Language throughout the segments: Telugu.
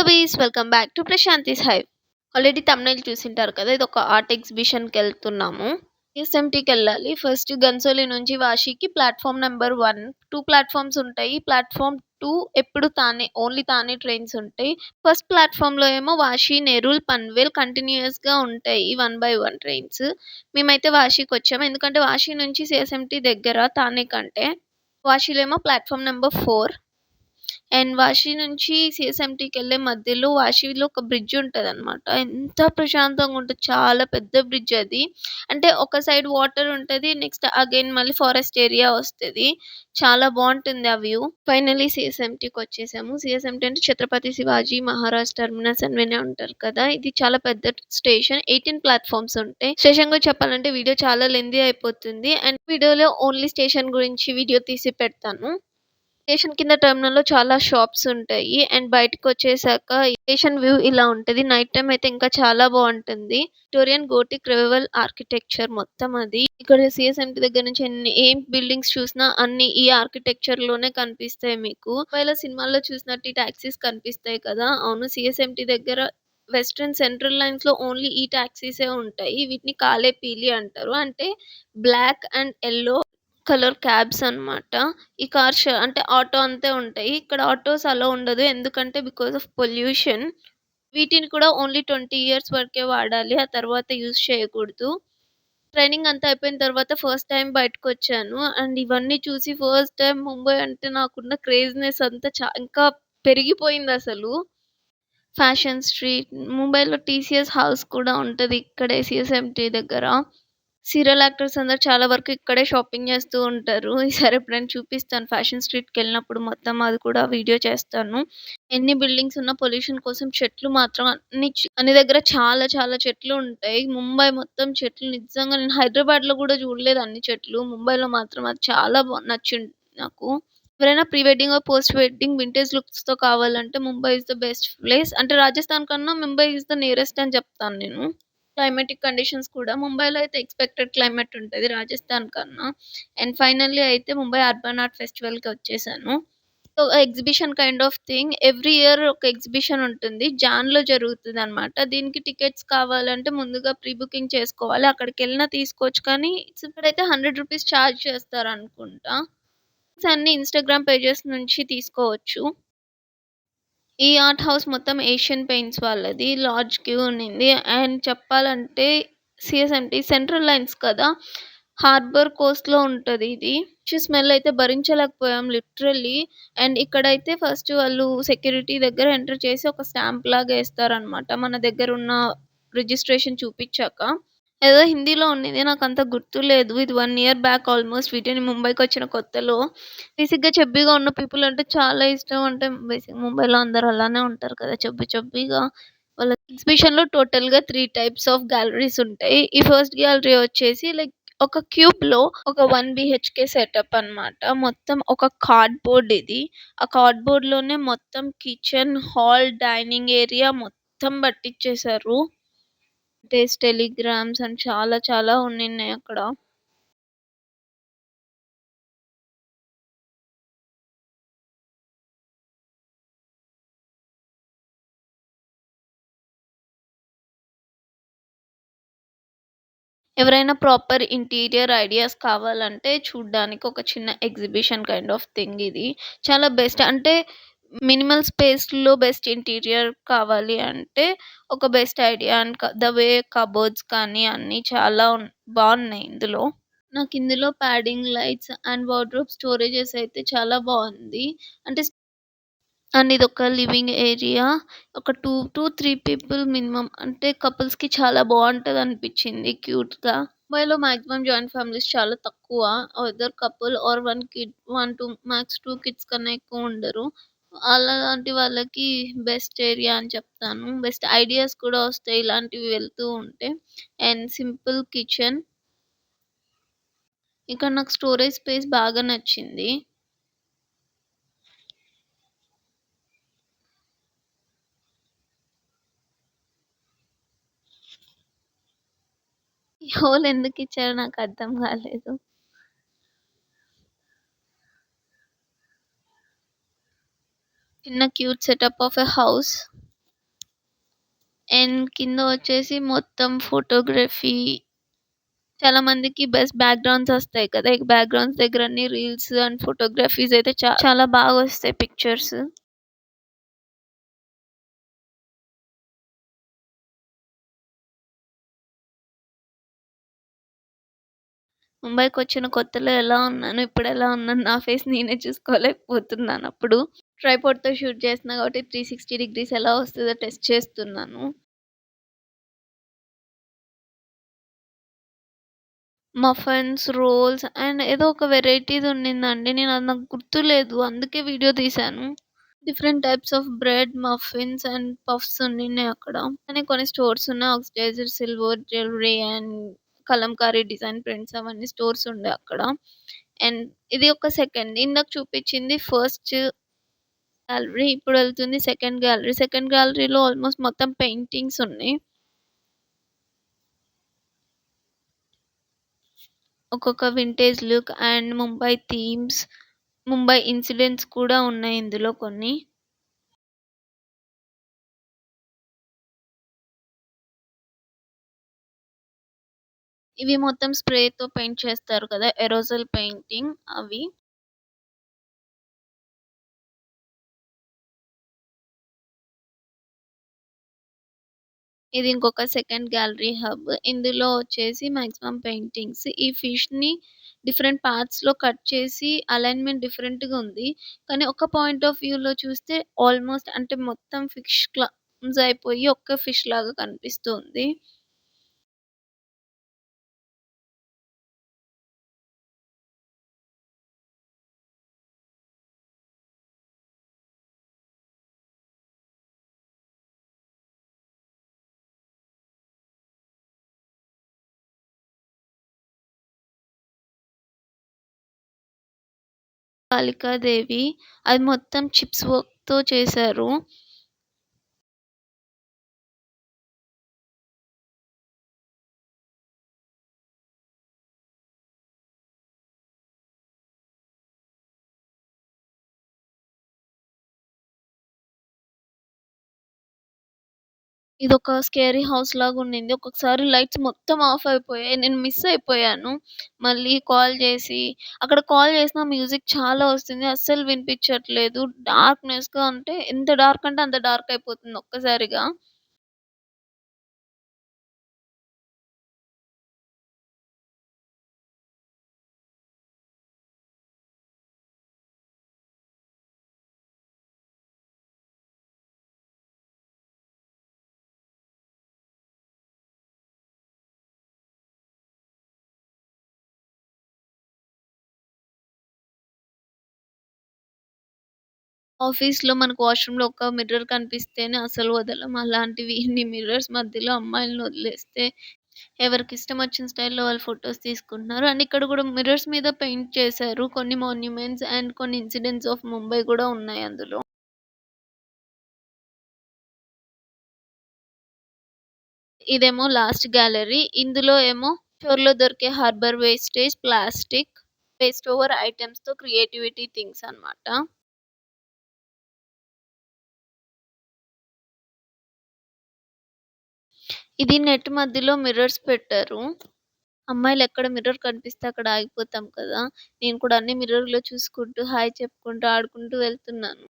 Hobbies welcome back to Prashanti's hive. Already thumbnail చూసింటారు కదా, ఇది ఒక ఆర్ట్ ఎగ్జిబిషన్కి వెళ్తున్నాము. ఎస్ఎంటీకి వెళ్ళాలి. ఫస్ట్ గన్సోలి నుంచి వాషికి ప్లాట్ఫామ్ నెంబర్ 1, 2 ప్లాట్ఫామ్స్ ఉంటాయి. ప్లాట్ఫామ్ 2 ఎప్పుడు తానే, ఓన్లీ తానే ట్రైన్స్ ఉంటాయి. ఫస్ట్ ప్లాట్ఫామ్లో ఏమో వాషి, నెరూల్, పన్వేల్ కంటిన్యూస్గా ఉంటాయి 1 by 1 ట్రైన్స్. మేమైతే వాషికి వచ్చాము, ఎందుకంటే వాషి నుంచి సిఎస్ఎంటీ దగ్గర తానే కంటే. వాషిలో ఏమో ప్లాట్ఫామ్ నెంబర్ 4 అండ్ వాషి నుంచి సీఎస్ఎంటీకెళ్ళే మధ్యలో వాషిలో ఒక బ్రిడ్జ్ ఉంటదనమాట. ఎంత ప్రశాంతంగా ఉంటది. చాలా పెద్ద బ్రిడ్జ్ అది. అంటే ఒక సైడ్ వాటర్ ఉంటది. నెక్స్ట్ అగైన్ మళ్ళీ ఫారెస్ట్ ఏరియా వస్తది. చాలా బావుంటుంది ఆ వ్యూ. ఫైనల్లీ సీఎస్ఎంటీకొచ్చేసాము. సీఎస్ఎంటీ అంటే ఛత్రపతి శివాజీ మహారాజ్ టెర్మినస్ అని వినే ఉంటారు కదా. ఇది చాలా పెద్ద స్టేషన్. 18 ప్లాట్‌ఫార్మ్స్ ఉంటాయి. స్టేషన్ గురించి చెప్పాలంటే వీడియో చాలా లెంథీ అయిపోతుంది. అండ్ వీడియోలో ఓన్లీ స్టేషన్ గురించి వీడియో తీసి పెడతాను. స్టేషన్ కింద టెర్మినల్‌లో చాలా షాప్స్ ఉంటాయి. అండ్ బయటకొచ్చేసాక స్టేషన్ వ్యూ ఇలా ఉంటది. నైట్ టైమ్ అయితే ఇంకా చాలా బావుంటుంది. విక్టోరియన్ గోటిక్ రివైవల్ ఆర్కిటెక్చర్ మొత్తం అది. ఇక్కడ సీఎస్ఎంటీ దగ్గర నుంచి ఏం బిల్డింగ్స్ చూసినా అన్ని ఈ ఆర్కిటెక్చర్‌లోనే కనిపిస్తాయి మీకు. ఒకవేళ సినిమాల్లో చూసినట్టు ఈ టాక్సీస్ కనిపిస్తాయి కదా! అవును, సీఎస్ఎంటీ దగ్గర వెస్టర్న్ సెంట్రల్ లైన్స్‌లో ఓన్లీ ఈ టాక్సీసే ఉంటాయి. వీటిని కాలే పీలి అంటారు. అంటే black and yellow colour cabs అన్నమాట. ఈ కార్స్ అంటే ఆటో అంతే ఉంటాయి. ఇక్కడ ఆటోస్ అలో ఉండదు. ఎందుకంటే బికాస్ ఆఫ్ పొల్యూషన్. వీటిని కూడా ఓన్లీ 20 ఇయర్స్ వరకే వాడాలి. ఆ తర్వాత యూజ్ చేయకూడదు. ట్రైనింగ్ అంతా అయిపోయిన తర్వాత ఫస్ట్ టైమ్ బయటకొచ్చాను. అండ్ ఇవన్నీ చూసి ఫస్ట్ టైమ్ ముంబై అంటే నాకున్న క్రేజ్‌నెస్ అంతా ఇంకా పెరిగిపోయిందసలు. ఫ్యాషన్ స్ట్రీట్, ముంబైలో టీసీఎస్ హౌస్ కూడా ఉంటది ఇక్కడే సీఎస్ఎంటీ దగ్గర. సీరియల్ యాక్టర్స్ అందరూ చాలా వరకు ఇక్కడే షాపింగ్ చేస్తూ ఉంటారు. ఈసారి ఎప్పుడైనా చూపిస్తాను ఫ్యాషన్ స్ట్రీట్‌కెళ్ళినప్పుడు మొత్తం అది కూడా వీడియో చేస్తాను. ఎన్ని బిల్డింగ్స్ ఉన్నా పొల్యూషన్ కోసం చెట్లు మాత్రం అన్ని దగ్గర చాలా చాలా చెట్లు ఉంటాయి. ముంబై మొత్తం చెట్లు నిజంగా నేను హైదరాబాద్‌లో కూడా చూడలేదు అన్ని చెట్లు. ముంబైలో మాత్రం అది చాలా నచ్చింది నాకు. ఎవరైనా pre wedding or post wedding vintage లుక్స్‌తో కావాలంటే Mumbai is the best place. అంటే రాజస్థాన్ కన్నా ముంబై ఈస్ ద నియరెస్ట్ అని చెప్తాను నేను. క్లైమాటిక్ కండిషన్స్ కూడా ముంబైలో అయితే ఎక్స్‌పెక్టెడ్ క్లైమేట్ ఉంటది రాజస్థాన్ కన్నా. అండ్ ఫైనల్లీ అయితే ముంబై అర్బన్ ఆర్ట్ ఫెస్టివల్‌కి వచ్చేసాను. So, exhibition kind of thing. Every year ఒక ఎగ్జిబిషన్ ఉంటుంది. జాన్‌లో జరుగుతదనమాట. దీనికి టికెట్స్ కావాలంటే ముందుగా ప్రీ బుకింగ్ చేసుకోవాలి. అక్కడికెళ్ళినా తీసుకోవచ్చు, కానీ ఇక్కడైతే ₹100 చార్జ్ చేస్తారనుకుంటా. అన్ని ఇన్‌స్టాగ్రామ్ పేజెస్ నుంచి తీసుకోవచ్చు. ఈ ఆర్ట్ హౌస్ మొత్తం ఏషియన్ పెయింట్స్ వాళ్ళది. లార్జ్ క్యూ ఉన్నింది. అండ్ చెప్పాలంటే సీఎస్ఎంటీ సెంట్రల్ లైన్స్ కదా! హార్బర్ కోస్ట్‌లో ఉంటది ఇది. స్మెల్ అయితే భరించలేకపోయాం లిటరల్లీ. అండ్ ఇక్కడైతే ఫస్ట్ వాళ్ళు సెక్యూరిటీ దగ్గర ఎంటర్ చేసి ఒక స్టాంప్ లాగా ఏస్తారనమాట. మన దగ్గరున్న రిజిస్ట్రేషన్ చూపిచ్చాక. ఏదో హిందీలో ఉండింది. నాకంత గుర్తులేదు. ఇది 1 ఇయర్ బ్యాక్ ఆల్‌మోస్ట్ వీటిని ముంబైకొచ్చిన కొత్తలో. బేసిక్‌గా చెబ్బీగా ఉన్న పీపుల్ అంటే చాలా ఇష్టం. అంటే ముంబైలో అందరూ అలానే ఉంటారు కదా! చెబ్బీగా. వాళ్ళ ఎగ్జిబిషన్‌లో టోటల్‌గా 3 టైప్స్ ఆఫ్ గ్యాలరీస్ ఉంటాయి. ఈ ఫస్ట్ గ్యాలరీ వచ్చేసి లైక్ ఒక క్యూబ్‌లో ఒక 1 బీహెచ్‌కే సెటప్ అన్నమాట. మొత్తం ఒక కార్డ్‌బోర్డ్ ఇది. ఆ కార్డ్‌బోర్డ్‌లోనే మొత్తం కిచెన్, హాల్, డైనింగ్ ఏరియా మొత్తం బట్టిచ్చేసారు. టెలిగ్రామ్స్ అని చాలా చాలా ఉండిన్నాయి అక్కడ. ఎవరైనా ప్రాపర్ ఇంటీరియర్ ఐడియాస్ కావాలంటే చూడ్డానికి ఒక చిన్న ఎగ్జిబిషన్ కైండ్ ఆఫ్ థింగ్ ఇది. చాలా బెస్ట్. అంటే మినిమల్ స్పేస్‌లో బెస్ట్ ఇంటీరియర్ కావాలి అంటే ఒక best idea. And the way cupboards కానీ అన్నీ చాలా బావున్నాయి ఇందులో. నాకిందులో padding, lights and wardrobe storages అయితే చాలా బావుంది. అంటే అండ్ ఇదొక లివింగ్ ఏరియా. ఒక 2-3 పీపుల్ మినిమమ్, అంటే కపుల్స్‌కి చాలా బావుంటదనిపిచ్చింది క్యూట్‌గా. ముంబైలో మాక్సిమం జాయింట్ ఫ్యామిలీస్ చాలా తక్కువ. Either couple or 1 kid, 1-2 max 2 kids కన్నా ఎక్కువ ఉండరు. అలాంటి వాళ్ళకి బెస్ట్ ఏరియా అని చెప్తాను. బెస్ట్ ఐడియాస్ కూడా వస్తాయి ఇలాంటివి వెళ్తూ ఉంటే. And simple kitchen. ఇక్కడ నాకు స్టోరేజ్ స్పేస్ బాగా నచ్చింది. ఈ హోల్ ఎందుకిచ్చారో నాకర్థం కాలేదు. చిన్న cute setup of a house. And కింద వచ్చేసి మొత్తం ఫోటోగ్రఫీ చాలా మందికి బెస్ట్ బ్యాక్‌గ్రౌండ్స్ వస్తాయి కదా! ఈ బ్యాక్‌గ్రౌండ్స్ దగ్గర అన్ని రీల్స్ అండ్ ఫోటోగ్రఫీస్ అయితే చాలా బాగా వస్తాయి పిక్చర్స్. ముంబైకొచ్చిన కొత్తలో ఎలా ఉన్నానో, ఇప్పుడెలా ఉన్నాను నా ఫేస్ నేనే చూసుకోలేకపోతున్నానప్పుడు. ట్రైపాడ్‌తో షూట్ చేస్తున్నా కాబట్టి 360 డిగ్రీస్ ఎలా వస్తదో టెస్ట్ చేస్తున్నాను. మఫిన్స్, రోల్స్ అండ్ ఏదో ఒక వెరైటీది ఉండిందండి. అది నాకు గుర్తులేదు. అందుకే వీడియో తీశాను. Different types of bread, muffins and puffs ఉండిన్నాయి అక్కడ. కానీ కొన్ని స్టోర్స్ ఉన్నాయి. Oxidised silver jewellery and Kalamkari design prints అవన్నీ స్టోర్స్ ఉండే అక్కడ. అండ్ ఇది ఒక సెకండ్. ఇందాక చూపించింది ఫస్ట్ గ్యాలరీ. ఇప్పుడు వెళ్తుంది సెకండ్ గ్యాలరీ. సెకండ్ గ్యాలరీలో ఆల్మోస్ట్ మొత్తం పెయింటింగ్స్ ఉన్నాయి. ఒక్కొక్క vintage look and Mumbai themes, Mumbai incidents కూడా ఉన్నాయి ఇందులో కొన్ని. ఇవి మొత్తం స్ప్రేతో పెయింట్ చేస్తారు కదా! ఎరోజల్ పెయింటింగ్ అవి. ఇది ఇంకొక సెకండ్ గ్యాలరీ హబ్. ఇందులో వచ్చేసి మాక్సిమం పెయింటింగ్స్. ఈ ఫిష్‌ని డిఫరెంట్ పార్ట్స్‌లో కట్ చేసి అలైన్‌మెంట్ డిఫరెంట్‌గా ఉంది. కానీ ఒక పాయింట్ ఆఫ్ వ్యూలో చూస్తే ఆల్మోస్ట్ అంటే మొత్తం ఫిష్ క్లమ్స్ అయిపోయి ఒక్క ఫిష్ లాగా కనిపిస్తుంది. కాళికాదేవి అది మొత్తం చిప్స్ వర్క్‌తో చేశారు. ఇదొక స్కేరీ హౌస్ లాగా ఉండింది. ఒక్కొక్కసారి లైట్స్ మొత్తం ఆఫ్ అయిపోయాయి. నేను మిస్ అయిపోయాను. మళ్ళీ కాల్ చేసి అక్కడ కాల్ చేసినా మ్యూజిక్ చాలా వస్తుంది. అస్సలు వినిపించట్లేదు. డార్క్‌నెస్‌గా అంటే ఎంత డార్క్ అంటే అంత డార్క్ అయిపోతుంది ఒక్కసారిగా. ఆఫీస్‌లో మనకు వాష్‌రూమ్‌లో ఒక మిర్రర్ కనిపిస్తేనే అసలు వదలం. అలాంటివి ఇన్ని మిర్రర్స్ మధ్యలో అమ్మాయిలని వదిలేస్తే ఎవరికిష్టం వచ్చిన స్టైల్‌లో వాళ్ళు ఫోటోస్ తీసుకుంటున్నారు. అండ్ ఇక్కడ కూడా మిర్రర్స్ మీద పెయింట్ చేశారు. కొన్ని మాన్యుమెంట్స్ అండ్ కొన్ని ఇన్సిడెంట్స్ ఆఫ్ ముంబై కూడా ఉన్నాయి అందులో. ఇదేమో లాస్ట్ గ్యాలరీ. ఇందులో ఏమో స్టోర్‌లో దొరికే హార్బర్ వేస్టేజ్, ప్లాస్టిక్, వేస్ట్ ఓవర్ ఐటెమ్స్‌తో క్రియేటివిటీ థింగ్స్ అన్నమాట. ఇది నెట్ మధ్యలో మిర్రర్స్ పెట్టారు. అమ్మాయిలెక్కడ మిర్రర్ కనిపిస్తే అక్కడ ఆగిపోతాం కదా! నేను కూడా అన్ని మిర్రర్‌లో చూసుకుంటూ, హాయ్ చెప్పుకుంటూ, ఆడుకుంటూ వెళ్తున్నాను.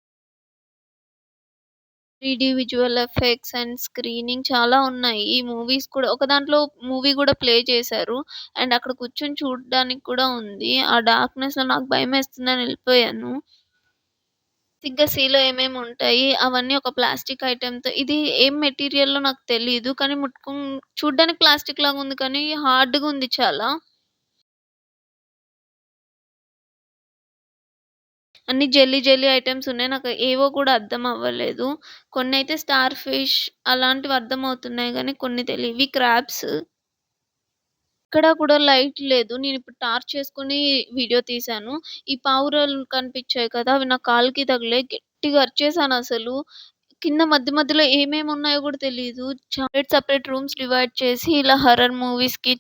3డీ విజువల్ ఎఫెక్ట్స్ అండ్ స్క్రీనింగ్ చాలా ఉన్నాయి. ఈ మూవీస్ కూడా ఒక దాంట్లో మూవీ గూడా ప్లే చేశారు. అండ్ అక్కడ కూర్చొని చూడడానికి కూడా ఉంది. ఆ డార్క్‌నెస్‌లో నాకు భయమేస్తుందని ఎళ్ళిపోయాను. ఇంకా సీలో ఏమేముంటాయి, అవన్నీ ఒక ప్లాస్టిక్ ఐటెమ్‌తో ఇది ఏం మెటీరియల్లో నాకు తెలీదు. కానీ చూడ్డానికి ప్లాస్టిక్ లాగుంది కానీ హార్డ్‌గుంది చాలా. అన్ని జెల్లీ ఐటెమ్స్ ఉన్నాయి. నాకు ఏవో కూడా అర్థం అవ్వలేదు. కొన్నైతే స్టార్ ఫిష్ అలాంటివి అర్థమవుతున్నాయి గానీ కొన్ని తెలియవు. ఇవి క్రాబ్స్. ఎక్కడ కూడా లైట్ లేదు. నేనిప్పుడు టార్చ్ చేసుకొని వీడియో తీశాను. ఈ పావురాలు కనిపిచ్చాయి కదా! అవి నా కాలుకి తగిలాయి. గట్టిగా అరిచేసానసలు. కింద మధ్యలో ఏమేమున్నాయో గూడా తెలీదు. సెపరేట్ రూమ్స్ డివైడ్ చేసి ఇలా హారర్ మూవీస్‌కి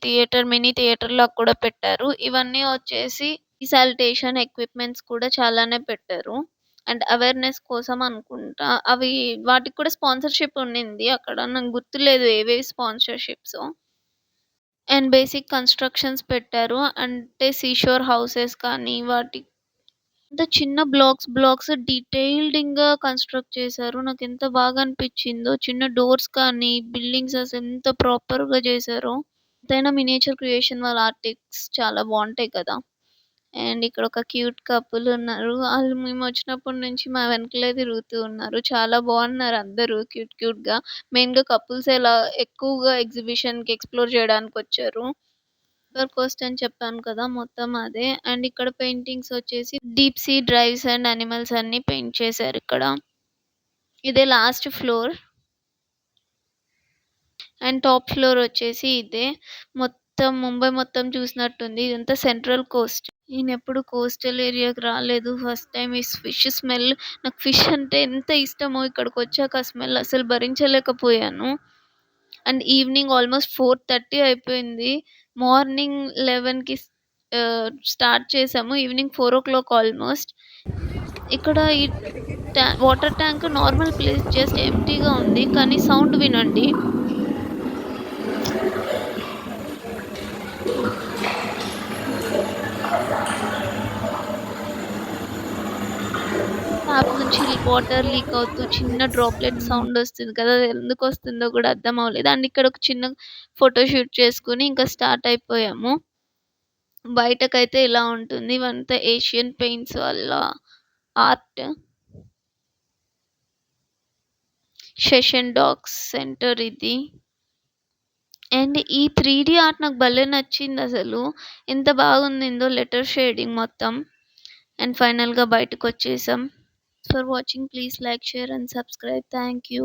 మినీ థియేటర్‌లాగా కూడా పెట్టారు. ఇవన్నీ వచ్చేసి శానిటేషన్ ఎక్విప్‌మెంట్స్ కూడా చాలానే పెట్టారు. అండ్ అవేర్‌నెస్ కోసం అనుకుంటా. అవి వాటికి కూడా స్పాన్సర్‌షిప్ ఉండింది అక్కడ. నాకు గుర్తులేదు ఏవేవి స్పాన్సర్‌షిప్సో. అండ్ బేసిక్ కన్‌స్ట్రక్షన్స్ పెట్టారు. అంటే సీషోర్ హౌసెస్ కానీ వాటి అంత చిన్న బ్లాక్స్ డీటెయిల్డింగ్‌గా కన్‌స్ట్రక్ట్ చేశారు. నాకెంత బాగా అనిపిచ్చిందో. చిన్న డోర్స్ కానీ, బిల్డింగ్స్ అసలు ఎంత ప్రాపర్‌గా చేశారో. ఎంతైనా మినియేచర్ క్రియేషన్ వాళ్ళ ఆర్టిక్స్ చాలా బావుంటాయి కదా! అండ్ ఇక్కడ ఒక క్యూట్ కపుల్ ఉన్నారు. ఆళ్ళు మేమొచ్చినప్పటి నుంచి మా వెనకలే తిరుగుతూ ఉన్నారు. చాలా బాగున్నారు అందరూ క్యూట్‌గా. మెయిన్‌గా కపుల్స్ ఇలా ఎక్కువగా ఎగ్జిబిషన్‌కి ఎక్స్‌ప్లోర్ చేయడానికొచ్చారు. రివర్ కోస్ట్ అని చెప్పాను కదా! మొత్తం అదే. అండ్ ఇక్కడ పెయింటింగ్స్ వచ్చేసి deep sea drives and animals అన్నీ పెయింట్ చేశారిక్కడ. ఇదే last floor. And top floor వచ్చేసి ఇదే. మొత్తం ముంబై మొత్తం చూసినట్టుంది. ఇదంతా సెంట్రల్ కోస్ట్. నేనెప్పుడు కోస్టల్ ఏరియాకి రాలేదు. ఫస్ట్ టైమ్ ఈ ఫిష్ స్మెల్ నాకు ఫిష్ అంటే ఎంత ఇష్టమో ఇక్కడికొచ్చాక ఆ స్మెల్ అసలు భరించలేకపోయాను. అండ్ ఈవినింగ్ ఆల్మోస్ట్ 4:30 అయిపోయింది. మార్నింగ్ 11కి స్టార్ట్ చేసాము. Evening 4:00 almost. ఇక్కడ ఈ water tank normal place just ఎంప్టీగా ఉంది. కానీ సౌండ్ వినండి. ట్యాప్ నుంచి వాటర్ లీక్ అవుతూ చిన్న డ్రాప్‌లెట్ సౌండ్ వస్తుంది కదా! అది ఎందుకొస్తుందో కూడా అర్థం అవ్వలేదు. అండ్ ఇక్కడ ఒక చిన్న ఫోటో షూట్ చేసుకొని ఇంకా స్టార్ట్ అయిపోయాము. బయటకైతే ఇలా ఉంటుంది. ఇవంతా ఏషియన్ పెయింట్స్ వాళ్ళ ఆర్ట్. సెషన్ డాగ్స్ సెంటర్ ఇది. అండ్ ఈ 3 ఆర్ట్ నాకు భలే నచ్చిందసలు. ఎంత బాగుండిందో లెటర్ షేడింగ్ మొత్తం. అండ్ ఫైనల్‌గా బయటకొచ్చేసాం. For watching please like, share and subscribe. Thank you.